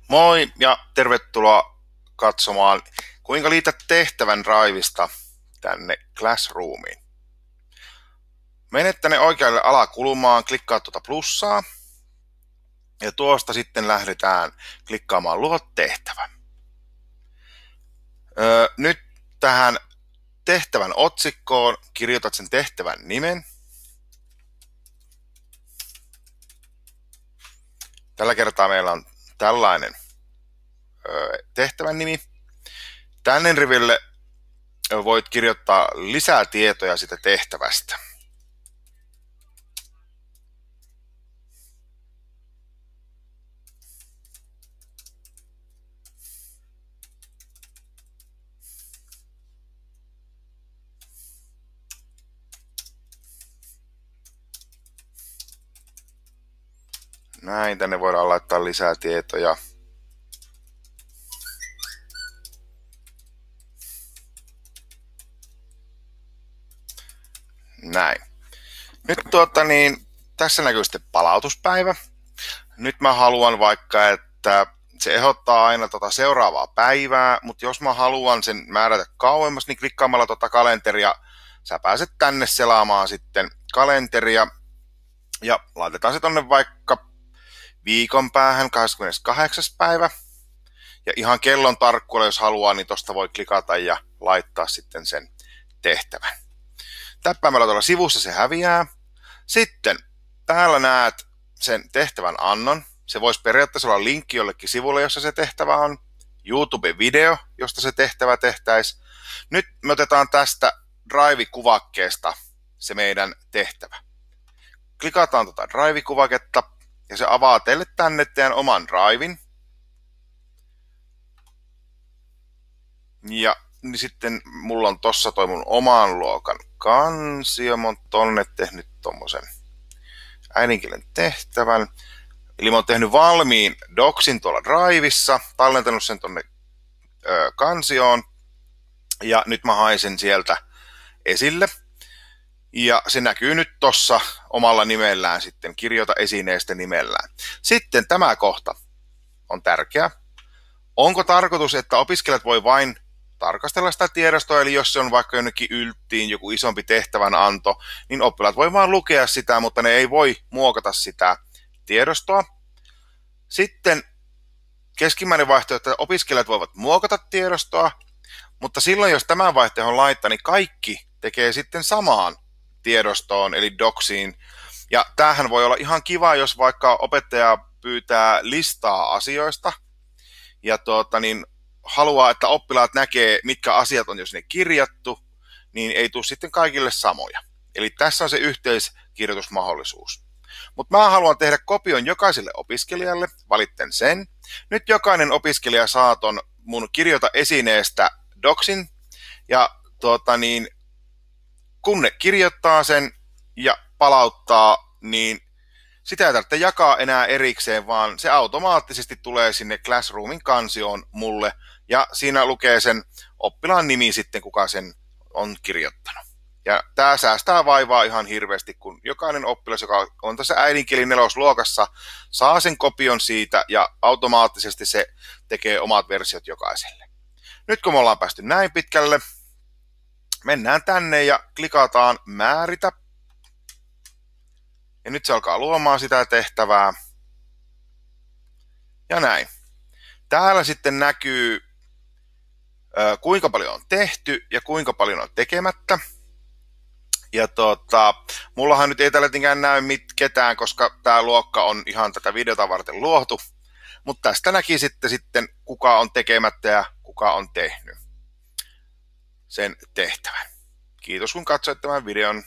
Moi ja tervetuloa katsomaan, kuinka liität tehtävän Drivesta tänne Classroomiin. Menet tänne oikealle alakulmaan, klikkaa tuota plussaa ja tuosta sitten lähdetään klikkaamaan luo tehtävä. Nyt tähän tehtävän otsikkoon kirjoitat sen tehtävän nimen. Tällä kertaa meillä on tällainen tehtävän nimi. Tänne riville voit kirjoittaa lisää tietoja sitä tehtävästä. Näin, tänne voidaan laittaa lisää tietoja. Näin. Nyt tässä näkyy sitten palautuspäivä. Nyt mä haluan vaikka, että se ehdottaa aina seuraavaa päivää, mutta jos mä haluan sen määrätä kauemmas, niin klikkaamalla kalenteria sä pääset tänne selaamaan sitten kalenteria ja laitetaan se tonne vaikka viikon päähän 28. päivä. Ja ihan kellon tarkkuudella, jos haluaa, niin tosta voi klikata ja laittaa sitten sen tehtävän. Täppäämällä tuolla sivussa se häviää. Sitten täällä näet sen tehtävän annon. Se voisi periaatteessa olla linkki jollekin sivulle, jossa se tehtävä on. YouTube-video, josta se tehtävä tehtäisiin. Nyt me otetaan tästä Drive-kuvakkeesta se meidän tehtävä. Klikataan tuota Drive-kuvaketta ja se avaa teille tänne teidän oman Driven. Ja niin sitten mulla on tossa toi mun oman luokan kansio. Mä oon tonne tehnyt tommosen äidinkielen tehtävän. Eli mä oon tehnyt valmiin docsin tuolla Drivessa, tallentanut sen tonne kansioon. Ja nyt mä hain sen sieltä esille. Ja se näkyy nyt tossa omalla nimellään sitten, kirjoita esineestä nimellään. Sitten tämä kohta on tärkeä. Onko tarkoitus, että opiskelijat voi vain tarkastella sitä tiedostoa, eli jos se on vaikka jonnekin ylttiin joku isompi tehtävänanto, niin oppilaat voi vaan lukea sitä, mutta ne ei voi muokata sitä tiedostoa. Sitten keskimmäinen vaihtoehto, että opiskelijat voivat muokata tiedostoa, mutta silloin jos tämän vaihtoehdon laittaa, niin kaikki tekee sitten samaan tiedostoon, eli docsiin. Ja tämähän voi olla ihan kiva, jos vaikka opettaja pyytää listaa asioista, ja haluaa, että oppilaat näkee, mitkä asiat on jo sinne kirjattu, niin ei tule sitten kaikille samoja. Eli tässä on se yhteiskirjoitusmahdollisuus. Mutta mä haluan tehdä kopion jokaiselle opiskelijalle, valitten sen. Nyt jokainen opiskelija saa ton mun kirjoita esineestä docsin, ja kun ne kirjoittaa sen ja palauttaa, niin sitä ei tarvitse jakaa enää erikseen, vaan se automaattisesti tulee sinne Classroomin kansioon mulle, ja siinä lukee sen oppilaan nimi sitten, kuka sen on kirjoittanut. Ja tämä säästää vaivaa ihan hirveästi, kun jokainen oppilas, joka on tässä äidinkielin 4. luokassa, saa sen kopion siitä, ja automaattisesti se tekee omat versiot jokaiselle. Nyt kun me ollaan päästy näin pitkälle, mennään tänne ja klikataan määritä. Ja nyt se alkaa luomaan sitä tehtävää. Ja näin. Täällä sitten näkyy, kuinka paljon on tehty ja kuinka paljon on tekemättä. Ja mullahan nyt ei tällä tietenkään näy ketään, koska tämä luokka on ihan tätä videota varten luotu. Mutta tästä näki sitten, kuka on tekemättä ja kuka on tehnyt sen tehtävän. Kiitos kun katsoit tämän videon.